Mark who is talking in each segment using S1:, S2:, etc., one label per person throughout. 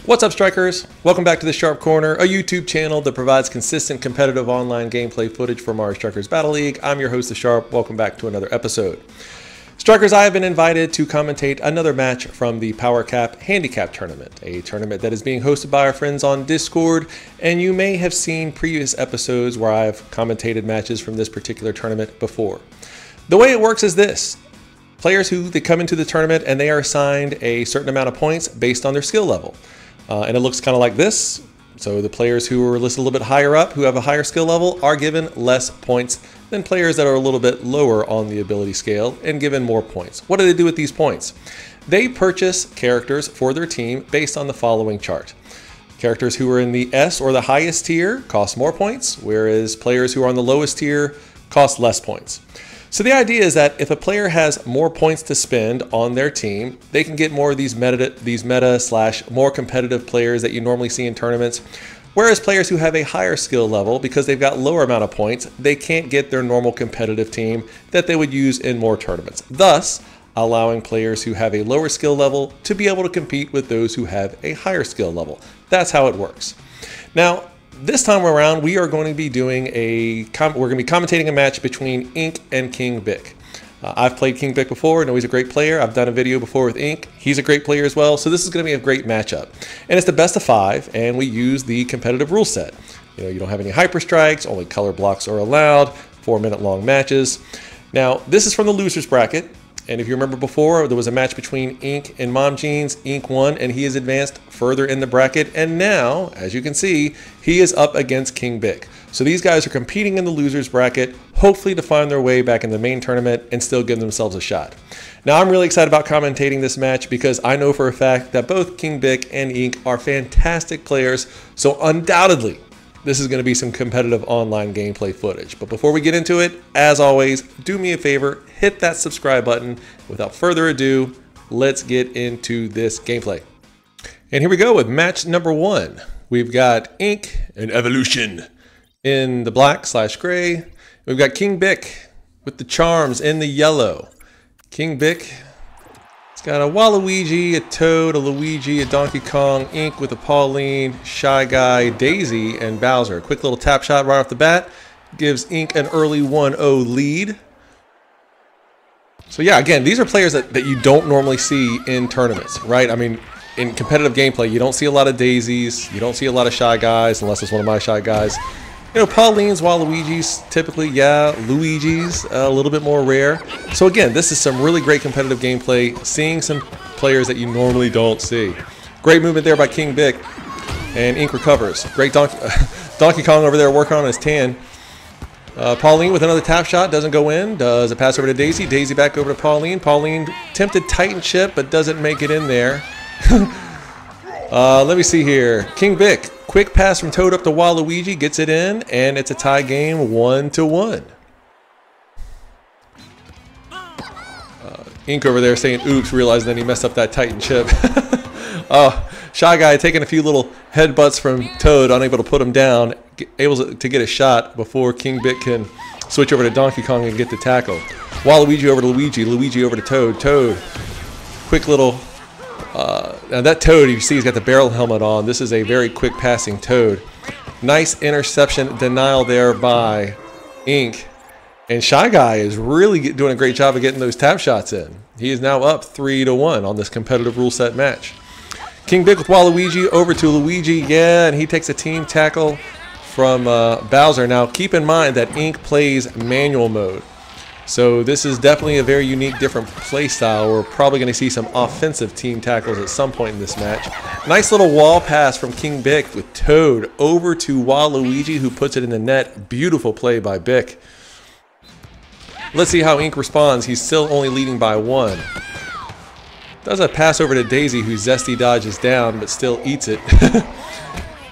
S1: What's up, strikers? Welcome back to the Sharp Corner, a YouTube channel that provides consistent competitive online gameplay footage for Mario Strikers Battle League. I'm your host, The Sharp. Welcome back to another episode. Strikers, I have been invited to commentate another match from the Powercap Handicap Tournament, a tournament that is being hosted by our friends on Discord, and you may have seen previous episodes where I've commentated matches from this particular tournament before. The way it works is this. Players they come into the tournament and they are assigned a certain amount of points based on their skill level. And it looks kind of like this. So the players who are listed a little bit higher up, who have a higher skill level, are given less points than players that are a little bit lower on the ability scale and given more points. What do they do with these points? They purchase characters for their team based on the following chart. Characters who are in the S or the highest tier cost more points, whereas players who are on the lowest tier cost less points. So the idea is that if a player has more points to spend on their team, they can get more of these meta / more competitive players that you normally see in tournaments. Whereas players who have a higher skill level, because they've got lower amount of points, they can't get their normal competitive team that they would use in more tournaments. Thus, allowing players who have a lower skill level to be able to compete with those who have a higher skill level. That's how it works. Now, this time around, we are going to be doing we're going to be commentating a match between Ink and King Bick. I've played King Bick before. I know he's a great player. I've done a video before with Ink. He's a great player as well. So this is going to be a great matchup. And it's the best of 5, and we use the competitive rule set. You don't have any hyper strikes. Only color blocks are allowed. 4-minute long matches. Now, this is from the losers bracket. And if you remember before, there was a match between Ink and Mom Jeans. Ink won, and he has advanced further in the bracket. And now, as you can see, he is up against King Bick. So these guys are competing in the losers bracket, hopefully to find their way back in the main tournament and still give themselves a shot. Now, I'm really excited about commentating this match because I know for a fact that both King Bick and Ink are fantastic players. So undoubtedly, this is going to be some competitive online gameplay footage. But before we get into it, as always, do me a favor, hit that subscribe button. Without further ado, let's get into this gameplay. And here we go with match number 1. We've got Ink and Evolution in the black / gray. We've got King Bick with the charms in the yellow. King Bick, it's got a Waluigi, a Toad, a Luigi, a Donkey Kong, Ink with a Pauline, Shy Guy, Daisy, and Bowser. Quick little tap shot right off the bat gives Ink an early 1-0 lead. So yeah, again, these are players that you don't normally see in tournaments, right? I mean, in competitive gameplay, you don't see a lot of Daisies, you don't see a lot of Shy Guys, unless it's one of my Shy Guys. Paulines, Waluigis, typically, yeah. Luigi's, a little bit more rare. So again, this is some really great competitive gameplay, seeing some players that you normally don't see. Great movement there by King Bick, and Ink recovers. Great Donkey Kong over there working on his tan. Pauline with another tap shot, doesn't go in. Does a pass over to Daisy. Daisy back over to Pauline. Pauline tempted Titan chip, but doesn't make it in there. Let me see here. King Bick, quick pass from Toad up to Waluigi, gets it in, and it's a tie game 1-1. Ink over there saying oops, realizing that he messed up that Titan chip. Shy Guy taking a few little headbutts from Toad, unable to put him down, able to get a shot before King Bick can switch over to Donkey Kong and get the tackle. Waluigi over to Luigi, Luigi over to Toad. Toad, quick little... now that Toad, you see he's got the barrel helmet on. This is a very quick passing Toad. Nice interception denial there by Ink. And Shy Guy is really doing a great job of getting those tap shots in. He is now up 3-1 on this competitive rule set match. King Bick with Waluigi over to Luigi. Yeah, and he takes a team tackle from Bowser. Now keep in mind that Ink plays manual mode. So this is definitely a very unique, different play style. We're probably going to see some offensive team tackles at some point in this match. Nice little wall pass from King Bick with Toad over to Waluigi, who puts it in the net. Beautiful play by Bick. Let's see how Ink responds. He's still only leading by 1. Does a pass over to Daisy, who zesty dodges down, but still eats it.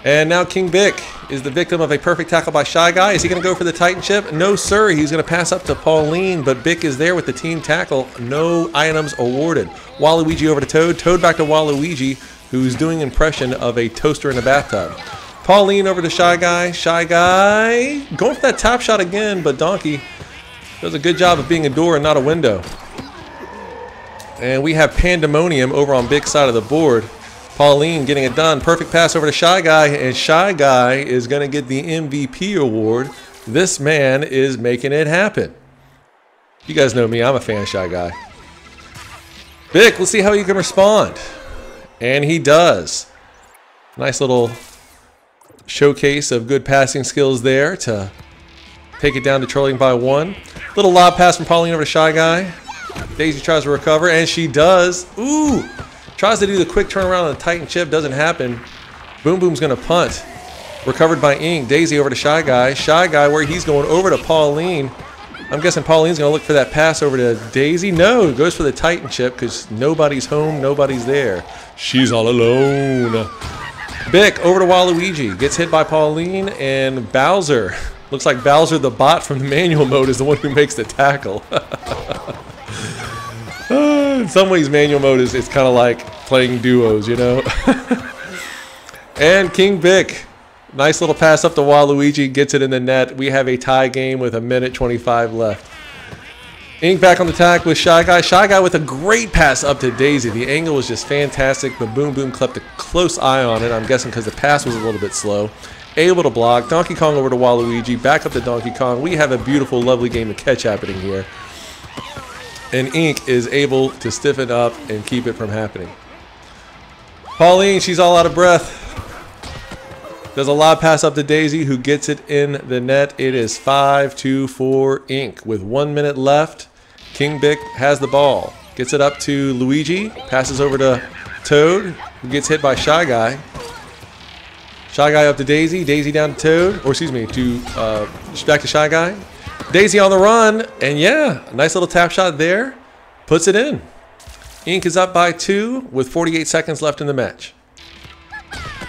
S1: And now King Bick is the victim of a perfect tackle by Shy Guy. Is he going to go for the Titan chip? No, sir. He's going to pass up to Pauline, but Bick is there with the team tackle. No items awarded. Waluigi over to Toad. Toad back to Waluigi, who's doing impression of a toaster in a bathtub. Pauline over to Shy Guy. Shy Guy going for that top shot again, but Donkey does a good job of being a door and not a window. And we have pandemonium over on Bick's side of the board. Pauline getting it done. Perfect pass over to Shy Guy, and Shy Guy is going to get the MVP award. This man is making it happen. You guys know me. I'm a fan of Shy Guy. Bick, let's see how he can respond. And he does. Nice little showcase of good passing skills there to take it down to trailing by 1. Little lob pass from Pauline over to Shy Guy. Daisy tries to recover, and she does. Ooh! Tries to do the quick turnaround on the Titan chip. Doesn't happen. Boom Boom's going to punt. Recovered by Ink. Daisy over to Shy Guy. Shy Guy where he's going over to Pauline. I'm guessing Pauline's going to look for that pass over to Daisy. No, goes for the Titan chip because nobody's home, nobody's there. She's all alone. Bick over to Waluigi. Gets hit by Pauline, and Bowser. Looks like Bowser the bot from the manual mode is the one who makes the tackle. In some ways, manual mode is kind of like playing duos, you know? And King Bick. Nice little pass up to Waluigi. Gets it in the net. We have a tie game with 1:25 left. Ink back on the attack with Shy Guy. Shy Guy with a great pass up to Daisy. The angle was just fantastic, but Boom Boom kept a close eye on it. I'm guessing because the pass was a little bit slow. Able to block. Donkey Kong over to Waluigi. Back up to Donkey Kong. We have a beautiful, lovely game of catch happening here. And Ink is able to stiffen up and keep it from happening. Pauline, she's all out of breath. Does a lob pass up to Daisy, who gets it in the net. It is 5-2 for Ink. With 1 minute left, King Bick has the ball. Gets it up to Luigi. Passes over to Toad, who gets hit by Shy Guy. Shy Guy up to Daisy. Daisy down to Toad. Or excuse me, back to Shy Guy. Daisy on the run. And yeah, a nice little tap shot there. Puts it in. Ink is up by 2 with 48 seconds left in the match.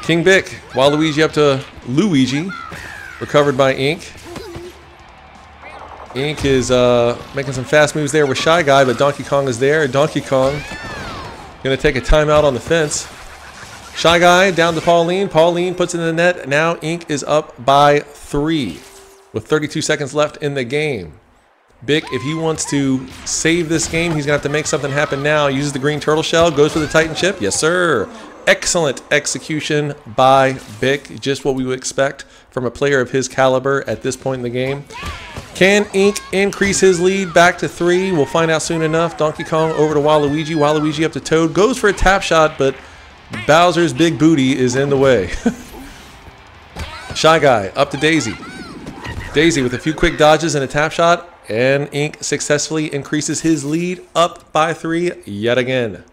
S1: King Bick, Waluigi up to Luigi. Recovered by Ink. Ink is making some fast moves there with Shy Guy, but Donkey Kong is there. Donkey Kong going to take a timeout on the fence. Shy Guy down to Pauline. Pauline puts it in the net. Now Ink is up by 3 with 32 seconds left in the game. Bick, if he wants to save this game, he's going to have to make something happen now. Uses the green turtle shell. Goes for the Titan chip. Yes, sir. Excellent execution by Bick. Just what we would expect from a player of his caliber at this point in the game. Can Ink increase his lead back to 3? We'll find out soon enough. Donkey Kong over to Waluigi. Waluigi up to Toad. Goes for a tap shot, but Bowser's big booty is in the way. Shy Guy up to Daisy. Daisy with a few quick dodges and a tap shot. And Ink successfully increases his lead up by 3 yet again.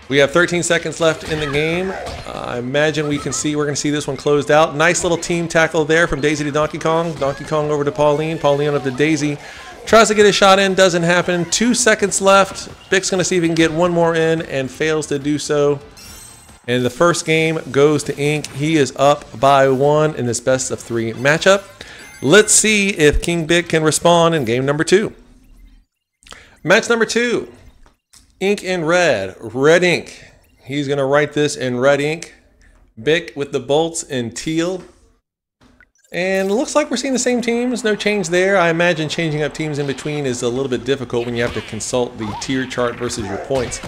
S1: We have 13 seconds left in the game. I imagine we're going to see this one closed out. Nice little team tackle there from Daisy to Donkey Kong. Donkey Kong over to Pauline. Pauline up to Daisy. Tries to get a shot in. Doesn't happen. 2 seconds left. Bick's going to see if he can get one more in and fails to do so. And the first game goes to Ink. He is up by 1 in this best of 3 matchup. Let's see if King Bick can respond in game number 2. Match number 2. Ink in red. Red ink. He's going to write this in red ink. Bick with the bolts in teal. And it looks like we're seeing the same teams. No change there. I imagine changing up teams in between is a little bit difficult when you have to consult the tier chart versus your points.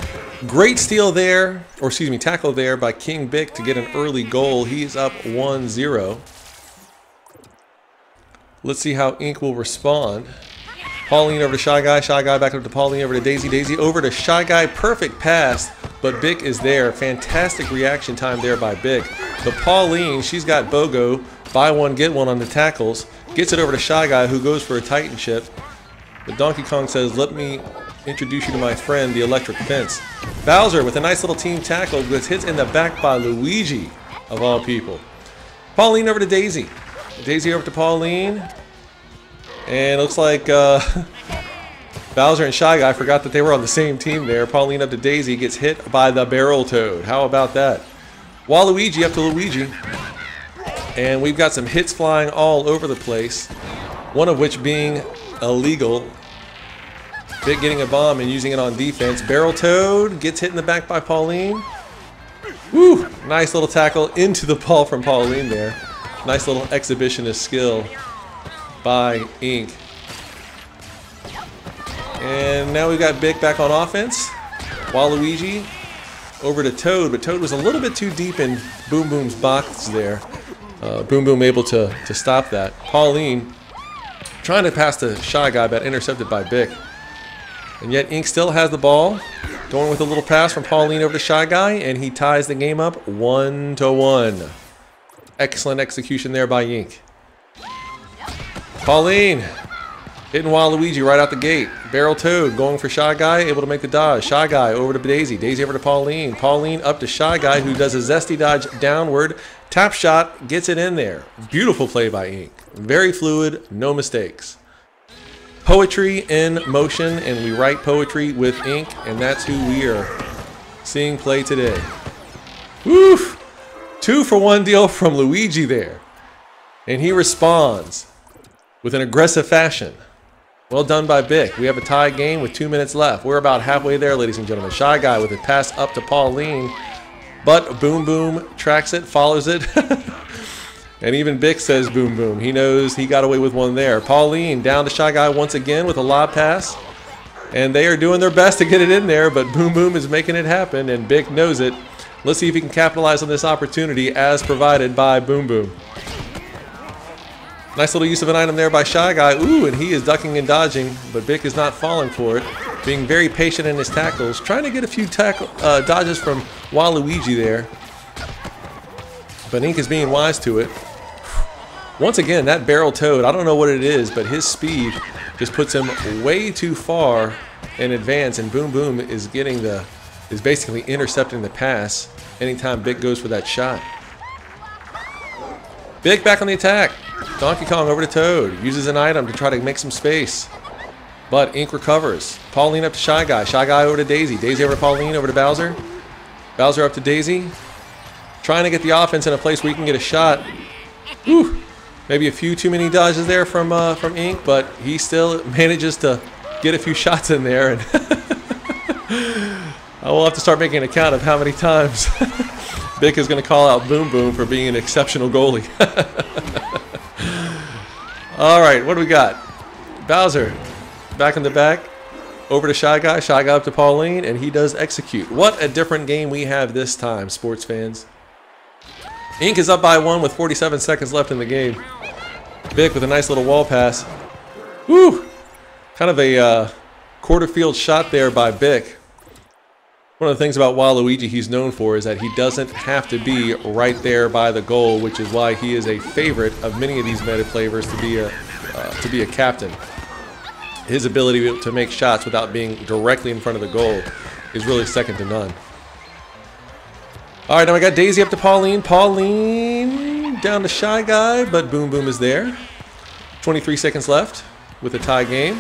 S1: Great steal there, or excuse me, tackle there by King Bick to get an early goal. He's up 1-0. Let's see how Ink will respond. Pauline over to Shy Guy. Shy Guy back up to Pauline over to Daisy. Daisy over to Shy Guy. Perfect pass, but Bick is there. Fantastic reaction time there by Bick. But Pauline, she's got BOGO. Buy one, get one on the tackles. Gets it over to Shy Guy, who goes for a Titan chip. But Donkey Kong says, let me introduce you to my friend, the electric fence. Bowser with a nice little team tackle gets hit in the back by Luigi, of all people. Pauline over to Daisy. Daisy over to Pauline. And it looks like Bowser and Shy Guy forgot that they were on the same team there. Pauline up to Daisy, gets hit by the barrel toad. How about that? Waluigi up to Luigi. And we've got some hits flying all over the place. One of which being illegal. Bick getting a bomb and using it on defense. Barrel toad gets hit in the back by Pauline. Woo! Nice little tackle into the ball from Pauline there. Nice little exhibitionist skill by Ink. And now we've got Bick back on offense. Waluigi over to Toad, but Toad was a little bit too deep in Boom Boom's box there. Boom Boom able to stop that. Pauline trying to pass the Shy Guy, but intercepted by Bick. And yet Ink still has the ball. Going with a little pass from Pauline over to Shy Guy, and he ties the game up 1-1. Excellent execution there by Ink. Pauline hitting Waluigi right out the gate. Barrel Toad going for Shy Guy, able to make the dodge. Shy Guy over to Daisy. Daisy over to Pauline. Pauline up to Shy Guy, who does a zesty dodge downward. Tap shot, gets it in there. Beautiful play by Ink. Very fluid, no mistakes. Poetry in motion, and we write poetry with ink, and that's who we are seeing play today. Woof! 2-for-1 deal from Luigi there. And he responds with an aggressive fashion. Well done by Bick. We have a tie game with 2 minutes left. We're about halfway there, ladies and gentlemen. Shy Guy with a pass up to Pauline, but Boom Boom tracks it, follows it. And even Bick says Boom Boom. He knows he got away with one there. Pauline down to Shy Guy once again with a lob pass. And they are doing their best to get it in there, but Boom Boom is making it happen, and Bick knows it. Let's see if he can capitalize on this opportunity as provided by Boom Boom. Nice little use of an item there by Shy Guy. Ooh, and he is ducking and dodging, but Bick is not falling for it. Being very patient in his tackles. Trying to get a few dodges from Waluigi there. But Ink is being wise to it. Once again, that Barrel Toad, I don't know what it is, but his speed just puts him way too far in advance, and Boom Boom is basically intercepting the pass anytime Bick goes for that shot. Bick back on the attack. Donkey Kong over to Toad. Uses an item to try to make some space. But Ink recovers. Pauline up to Shy Guy. Shy Guy over to Daisy. Daisy over to Pauline, over to Bowser. Bowser up to Daisy. Trying to get the offense in a place where he can get a shot. Whew. Maybe a few too many dodges there from Ink, but he still manages to get a few shots in there. And I will have to start making an account of how many times Bick is going to call out Boom Boom for being an exceptional goalie. All right, what do we got? Bowser back in the back, over to Shy Guy. Shy Guy up to Pauline, and he does execute. What a different game we have this time, sports fans. Ink is up by 1 with 47 seconds left in the game. Bick with a nice little wall pass. Woo! Kind of a quarter field shot there by Bick. One of the things about Waluigi he's known for is that he doesn't have to be right there by the goal, which is why he is a favorite of many of these meta players to be a captain. His ability to make shots without being directly in front of the goal is really second to none. All right, now I got Daisy up to Pauline. Pauline down to Shy Guy, but Boom Boom is there. 23 seconds left with a tie game.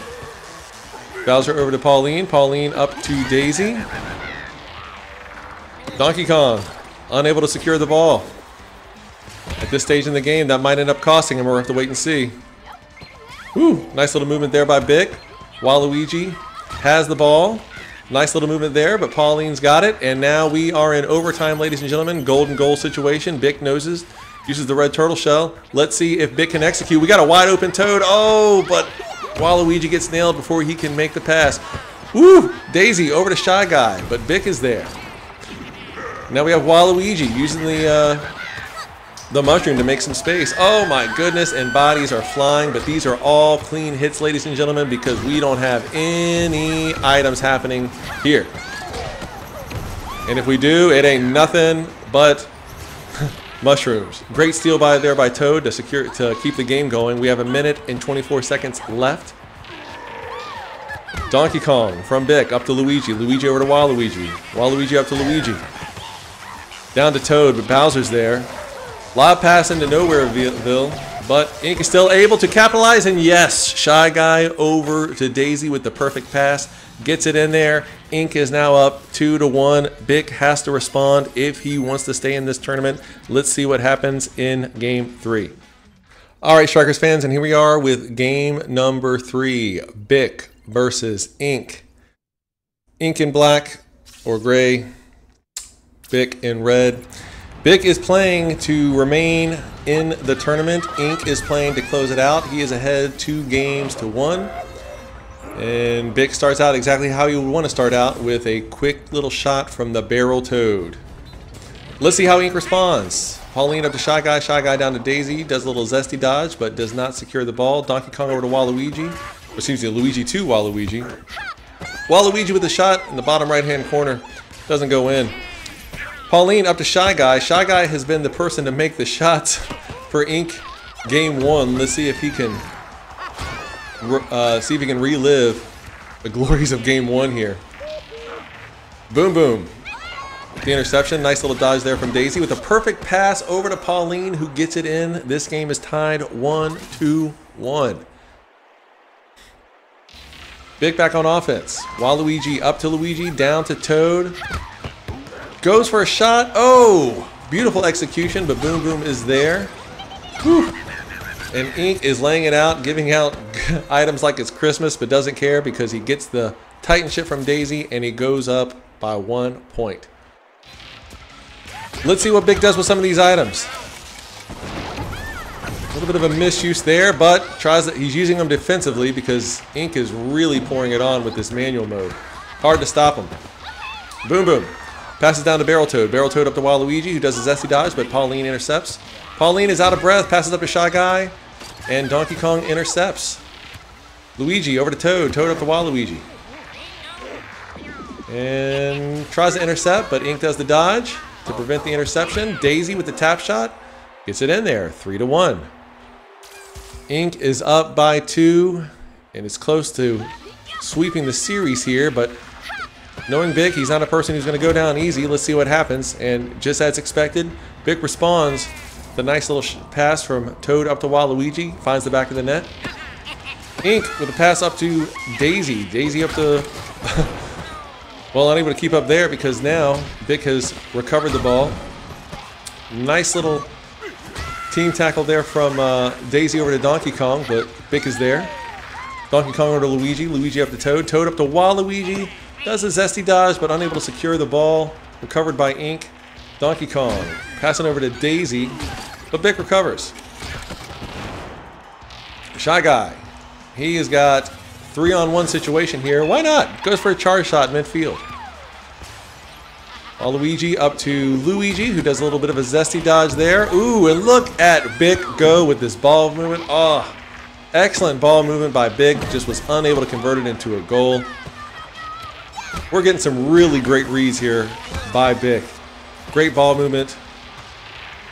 S1: Bowser over to Pauline. Pauline up to Daisy. Donkey Kong unable to secure the ball. At this stage in the game, that might end up costing him. We'll have to wait and see. Woo, nice little movement there by Bick. Waluigi has the ball. Nice little movement there, but Pauline's got it. And now we are in overtime, ladies and gentlemen. Golden goal situation. Bick uses the red turtle shell. Let's see if Bick can execute. We got a wide open Toad. Oh, but Waluigi gets nailed before he can make the pass. Woo! Daisy over to Shy Guy, but Bick is there. Now we have Waluigi using the mushroom to make some space. Oh my goodness, and bodies are flying, but these are all clean hits, ladies and gentlemen, because we don't have any items happening here. And if we do, it ain't nothing but mushrooms. Great steal there by Toad to keep the game going. We have 1 minute and 24 seconds left. Donkey Kong from Bick up to Luigi. Luigi over to Waluigi. Waluigi up to Luigi. Down to Toad, but Bowser's there. Lob pass into Nowhereville, but Ink is still able to capitalize, and yes, Shy Guy over to Daisy with the perfect pass. Gets it in there. Ink is now up 2-1. Bick has to respond if he wants to stay in this tournament. Let's see what happens in game 3. All right, Strikers fans, and here we are with game number 3. Bick versus Ink. Ink in black or gray. Bick in red. Bick is playing to remain in the tournament. Ink is playing to close it out. He is ahead 2 games to 1. And Bick starts out exactly how you would want to start out, with a quick little shot from the barrel toad. Let's see how Ink responds. Pauline up to Shy Guy down to Daisy, does a little zesty dodge, but does not secure the ball. Donkey Kong over to Waluigi, or excuse me, Luigi to Waluigi. Waluigi with a shot in the bottom right-hand corner, doesn't go in. Pauline up to Shy Guy. Shy Guy has been the person to make the shots for Ink game 1. Let's see if he can relive the glories of game 1 here. Boom, boom. The interception, nice little dodge there from Daisy with a perfect pass over to Pauline, who gets it in. This game is tied 1-1. Bick back on offense. Waluigi up to Luigi, down to Toad. Goes for a shot. Oh, beautiful execution, but Boom Boom is there. Whew. And Ink is laying it out, giving out items like it's Christmas, but doesn't care because he gets the Titan ship from Daisy and he goes up by 1 point. Let's see what Bick does with some of these items. A little bit of a misuse there, but he's using them defensively because Ink is really pouring it on with this manual mode. Hard to stop him. Boom Boom. Passes down to Barrel Toad. Barrel Toad up to Waluigi, who does a zesty dodge, but Pauline intercepts. Pauline is out of breath, passes up to Shy Guy, and Donkey Kong intercepts. Luigi over to Toad. Toad up to Waluigi. And tries to intercept, but Ink does the dodge to prevent the interception. Daisy with the tap shot gets it in there, 3-1. Ink is up by 2 and is close to sweeping the series here, but knowing Bick, he's not a person who's going to go down easy. Let's see what happens. And just as expected, Bick responds. The nice little pass from Toad up to Waluigi, finds the back of the net. Ink with a pass up to Daisy. Daisy up to well, unable to keep up there because now Bick has recovered the ball. Nice little team tackle there from Daisy over to Donkey Kong, but Bick is there. Donkey Kong over to Luigi. Luigi up to Toad. Toad up to Waluigi. Does a zesty dodge, but unable to secure the ball. Recovered by Ink. Donkey Kong passing over to Daisy, but Bick recovers. Shy Guy. He has got 3-on-1 situation here. Why not? Goes for a charge shot midfield. Waluigi up to Luigi, who does a little bit of a zesty dodge there. Ooh, and look at Bick go with this ball movement. Oh, excellent ball movement by Bick. Just was unable to convert it into a goal. We're getting some really great reads here by Bick. Great ball movement.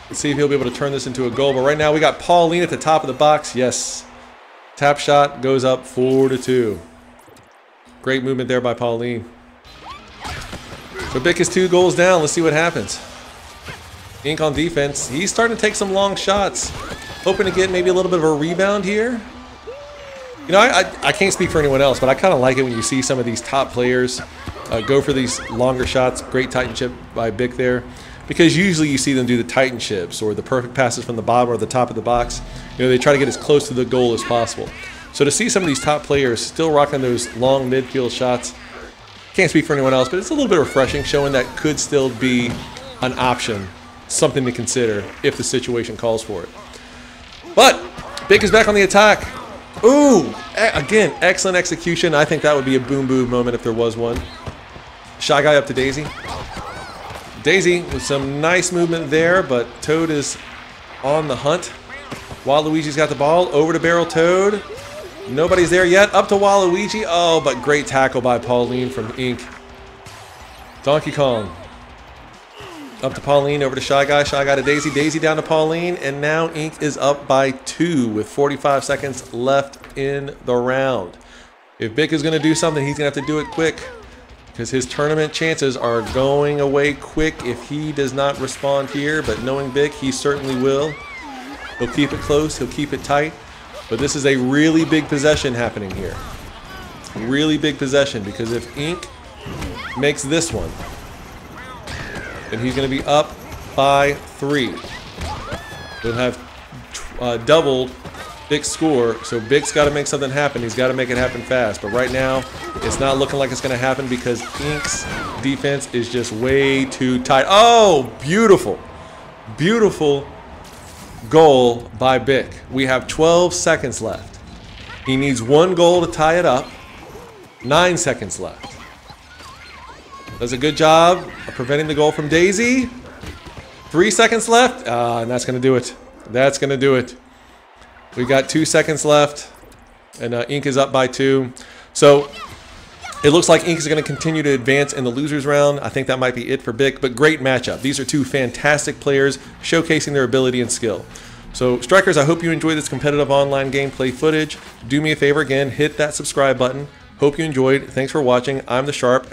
S1: Let's see if he'll be able to turn this into a goal. But right now we got Pauline at the top of the box. Yes. Tap shot goes up 4-2. Great movement there by Pauline. So Bick is 2 goals down. Let's see what happens. Ink on defense. He's starting to take some long shots. Hoping to get maybe a little bit of a rebound here. You know, I can't speak for anyone else, but I kind of like it when you see some of these top players go for these longer shots. Great Titan chip by Bick there. Because usually you see them do the Titan chips or the perfect passes from the bottom or the top of the box. You know, they try to get as close to the goal as possible. So to see some of these top players still rocking those long midfield shots, can't speak for anyone else, but it's a little bit refreshing, showing that could still be an option, something to consider if the situation calls for it. But Bick is back on the attack. Ooh, again, excellent execution. I think that would be a boom boom moment if there was one. Shy Guy up to Daisy. Daisy with some nice movement there, but Toad is on the hunt. Waluigi's got the ball over to Barrel Toad. Nobody's there yet. Up to Waluigi. Oh, but great tackle by Pauline from Ink. Donkey Kong. Up to Pauline, over to Shy Guy. Shy Guy to Daisy. Daisy down to Pauline. And now Ink is up by 2 with 45 seconds left in the round. If Bick is going to do something, he's going to have to do it quick, because his tournament chances are going away quick if he does not respond here. But knowing Bick, he certainly will. He'll keep it close. He'll keep it tight. But this is a really big possession happening here. Really big possession, because if Ink makes this one, then he's going to be up by 3. He'll have doubled Bick's score, so Bick's got to make something happen. He's got to make it happen fast. But right now, it's not looking like it's going to happen because Ink's defense is just way too tight. Oh, beautiful. Beautiful goal by Bick. We have 12 seconds left. He needs 1 goal to tie it up. 9 seconds left. Does a good job of preventing the goal from Daisy. 3 seconds left. And that's going to do it. That's going to do it. We got 2 seconds left. And Ink is up by 2. So it looks like Ink is going to continue to advance in the losers round. I think that might be it for Bick, but great matchup. These are two fantastic players showcasing their ability and skill. So Strikers, I hope you enjoyed this competitive online gameplay footage. Do me a favor again, hit that subscribe button. Hope you enjoyed. Thanks for watching. I'm the Sharp.